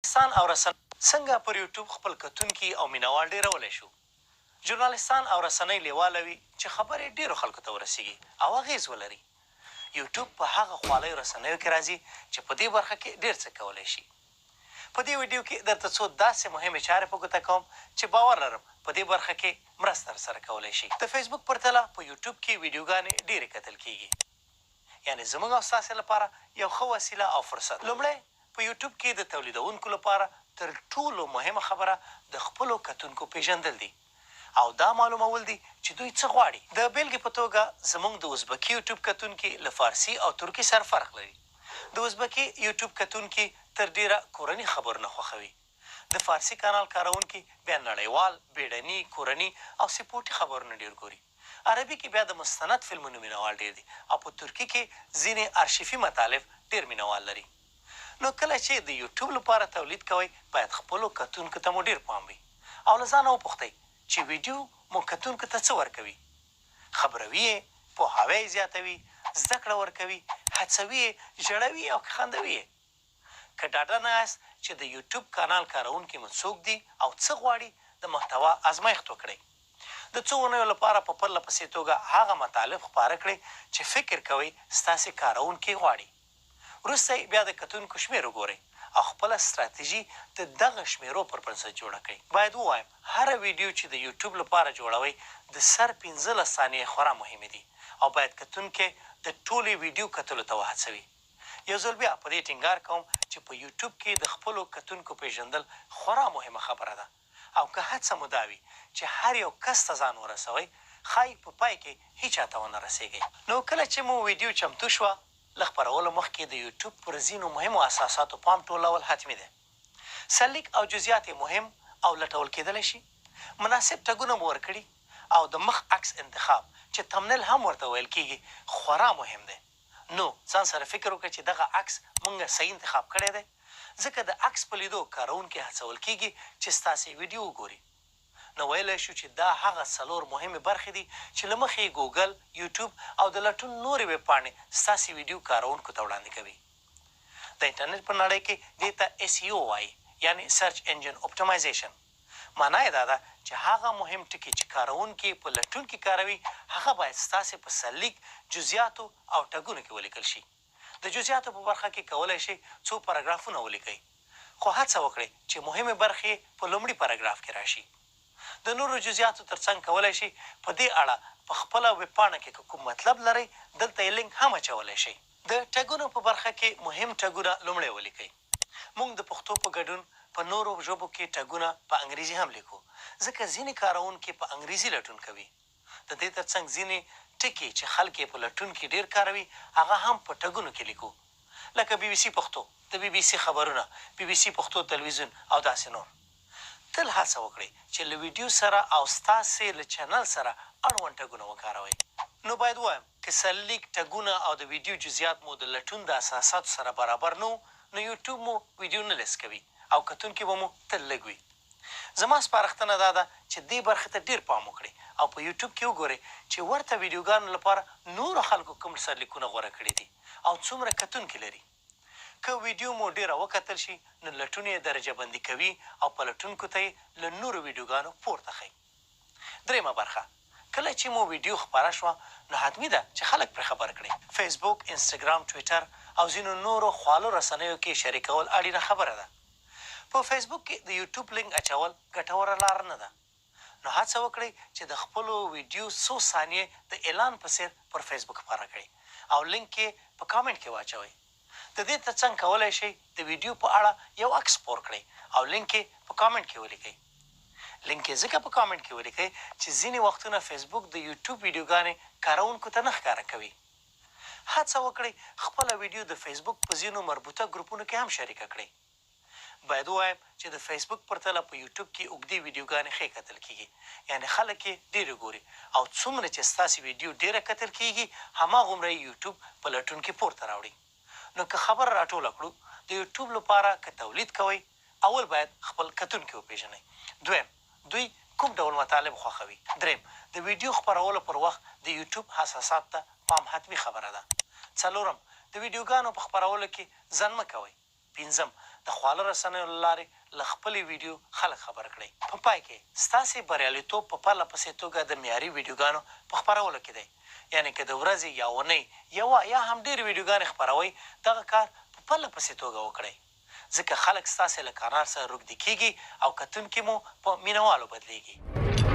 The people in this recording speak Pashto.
ژورنالیستان او څنګه پر یوټیوب خپل کتونکي او مینوال ډېرولی شو؟ ژورنالیستان او رسنۍ لیواله وي چې خبرې ډېرو خلکو ته ورسیږي او اغېز ولري. یوټیوب په هغه خوالیو رسنیو کې راځي چې په دې برخه کې ډېر څه کولی شي. په دې ویډیو کې درته څو داسې مهمې چارې په ګوته کوم چې باور لرم په دې برخه کې مرسته راسره کولی شي. د فیسبوک پرتله په یوټیوب کې ویډیوګانې ډېرې کتل کېږي. یعنې زموږ او ستاسې لپاره یو ښه وسیله او فرصت. لومړی په یوټیوب کې د تولیدونکو لپاره تر ټولو مهمه خبره د خپلو کتونکو پیژندل دي او دا معلومول دي چې دوی څه غواړي. د بېلګې په توګه زموږ د ازبکي یوټیوب کتونکي له فارسي او ترکي سره فرق لري. د ازبکي یوټیوب کتونکي تر ډېره کورني خبرونه خوښوي. د فارسي کانال کاروونکي بیا نړیوال، بیړني، کورني او سپورټي خبرونه ډېر ګوري. عربي کې بیا د مستند فلمونو مینوال ډېر دي او په ترکي کې ځینې ارشیفي مطالب ډېر مینوال لري. نو کله چې د یوټیوب لپاره تولید کوئ باید خپلو کتونکو ته مو ډېر پام وي او له ځانه وپوښتئ چې ویډیو مو کتونکو ته څه ورکوي. خبروي یې، پوهاوی یې زیاتوي، زده کړه ورکوي، هڅوي یې، ژړوي او که خندوي یې. که ډاډه نه یاست چې د یوټیوب کانال کاروونکي مو څوک دي او څه غواړي د محتوا ازمایښت وکړئ. د څو اونیو لپاره په پرله پسې توګه هغه مطالب خپاره کړئ چې فکر کوئ ستاسې کاروونکي غواړي. وروسته بیا د کتونکو شمېر وګورئ او خپله ستراتیژي د دغه شمېرو پر بنسټ جوړه کړئ. باید ووایم هره ویډیو چې د یوټیوب لپاره جوړوئ د سر 15 ثانیې خورا مهمې دي او باید کتونکی د ټولې ویډیو کتلو ته وهڅوي. یو ځل بیا په دې ټینګار کوم چې په یوټیوب کې د خپلو کتونکو پیژندل خورا مهمه خبره ده او که هڅه مو دا وي چې هر یو کس ته ځان ورسوئ ښایي په پای کې هیچا ته ونه رسېږئ. نو کله چې مو ویډیو چمتو شوه له خپرولو مخکې د یوټیوب پر ځینو مهمو اساساتو پام ټولول حتمي دی. سرلیک او جزئیات یې مهم او لټول کېدلی شي. مناسب ټګونه مو ورکړي او د مخ عکس انتخاب چې تمنیل هم ورته ویل کېږي خورا مهم دی. نو ځان سره فکر وکړه چې دغه عکس مونږ صحیح انتخاب کړی دی ځکه د عکس په لیدو کاروونکي هڅول کېږي چې ستاسې ویډیو وګوري. نو ویلی شو چې دا هغه 4 مهمې برخې دي چې له مخې ګوګل، یوټیوب او د لټون نورې ویبپاڼې ستاسې ویډیو کاروونکو ته وړاندې کوي. د انټرنیټ په نړۍ کې دې ته SEO وایي یعنې سرچ انجن اپټیمایزیشن. معنا یې دا ده چې هغه مهم ټکي چې کاروونکي په لټون کې کاروي هغه باید ستاسې په سرلیک، جزئیاتو او ټګونو کې ولیکل شي. د جزئیاتو په برخه کې کولی شئ څو پاراګرافونه ولیکئ خو هڅه وکړئ چې مهمې برخې په لومړي پاراګراف کې راشي. د نورو جزئیاتو ترڅنګ کولی شئ په دې اړه په خپله ویبپاڼه کې که کوم مطلب لرئ دلته یې لینک هم اچولی شئ. د ټګونو په برخه کې مهم ټګونه لومړی ولیکئ. موږ د پښتو په ګډون په نورو ژبو کې ټګونه په انګریزي هم لیکو ځکه ځینې کاروونکي په انګریزي لټون کوي. د دې ترڅنګ ځینې ټکي چې خلک یې په لټون کې ډېر کاروي هغه هم په ټګونو کې لیکو لکه BBC پښتو، د BBC خبرونه، BBC پښتو تلویزیون او داسې نور. تل هڅه وکړئ چې له ویډیو سره او ستاسې له چینل سره اړوند ټګونه وکاروئ. نو باید ووایم که سرلیک، ټګونه او د ویډیو جزئیات مو د لټون د اساساتو سره برابر نه نو یوټیوب مو ویډیو نه لیست کوي او کتونکي به مو تل لږ وي. زما سپارښتنه دا ده چې دې برخې ته ډېر پام وکړئ او په یوټیوب کې وګورئ چې ورته ویډیوګانو لپاره نورو خلکو کوم سرلیکونه غوره کړي دي او څومره کتونکي لري. که ویډیو مو ډېره وکتل شي نو لټون یې درجه بندي کوي او پلټونکو ته یې له نورو ویډیوګانو پورته ښیي. درېیمه برخه کله چې مو ویډیو خپاره شوه نو حتمي ده چې خلک پرې خبر کړئ. فیسبوک، انسټاګرام، ټویټر او ځینو نورو خوالو رسنیو کې شریکول اړینه خبره ده. په فیسبوک کې د یوټیوب لینک اچول ګټوره لار نه ده. نو هڅه وکړئ چې د خپلو ویډیو څو ثانیې د اعلان په څېر پر فیسبوک خپاره کړئ او لینک یې په کامنټ کې واچوئ. د دې ترڅنګ کولی شئ د ویډیو په اړه یو عکس خپور کړئ او لینک یې په کامنټ کې ولیکئ. لینک یې ځکه په کامنټ کې ولیکئ چې ځینې وختونه فیسبوک د یوټیوب ویډیوګانې کاروونکو ته نه ښکاره کوي. هڅه وکړئ خپله ویډیو د فیسبوک په ځینو مربوطه ګروپونو کې هم شریکه کړئ. باید ووایم چې د فیسبوک پرتله په یوټیوب کې اوږدې ویډیوګانې ښې کتل کېږي یعنې خلک یې ډېرې ګوري او څومره چې ستاسې ویډیو ډېره کتل کېږي هماغومره یې یوټیوب په لټون کې پورته راوړي. نو که خبره راټوله کړو د یوټیوب لپاره که تولید کوئ اول باید خپل کتونکي وپېژنئ. دویم دوی کوم ډول مطالب خوښوي. دریم د ویډیو خپرولو پر وخت د یوټیوب حساسات ته پام حتمي خبره ده. څلورم د ویډیوګانو په خپرولو کې ځنډ مه کوئ. پنځم د خواله رسنیو له لارې له خپلې ویډیو خلک خبر کړئ. په پای کې ستاسې بریالیتوب په پرله پسې توګه د معیاري ویډیوګانو په خپرولو کې دی. یعنې که د ورځې یا اونۍ یوه یا هم ډېرې ویډیوګانې خپروئ، دغه کار په پرله پسې توګه وکړئ، ځکه خلک ستاسې له کانال سره روږدي کېږي او کتونکي مو په مینهوالو بدلېږي.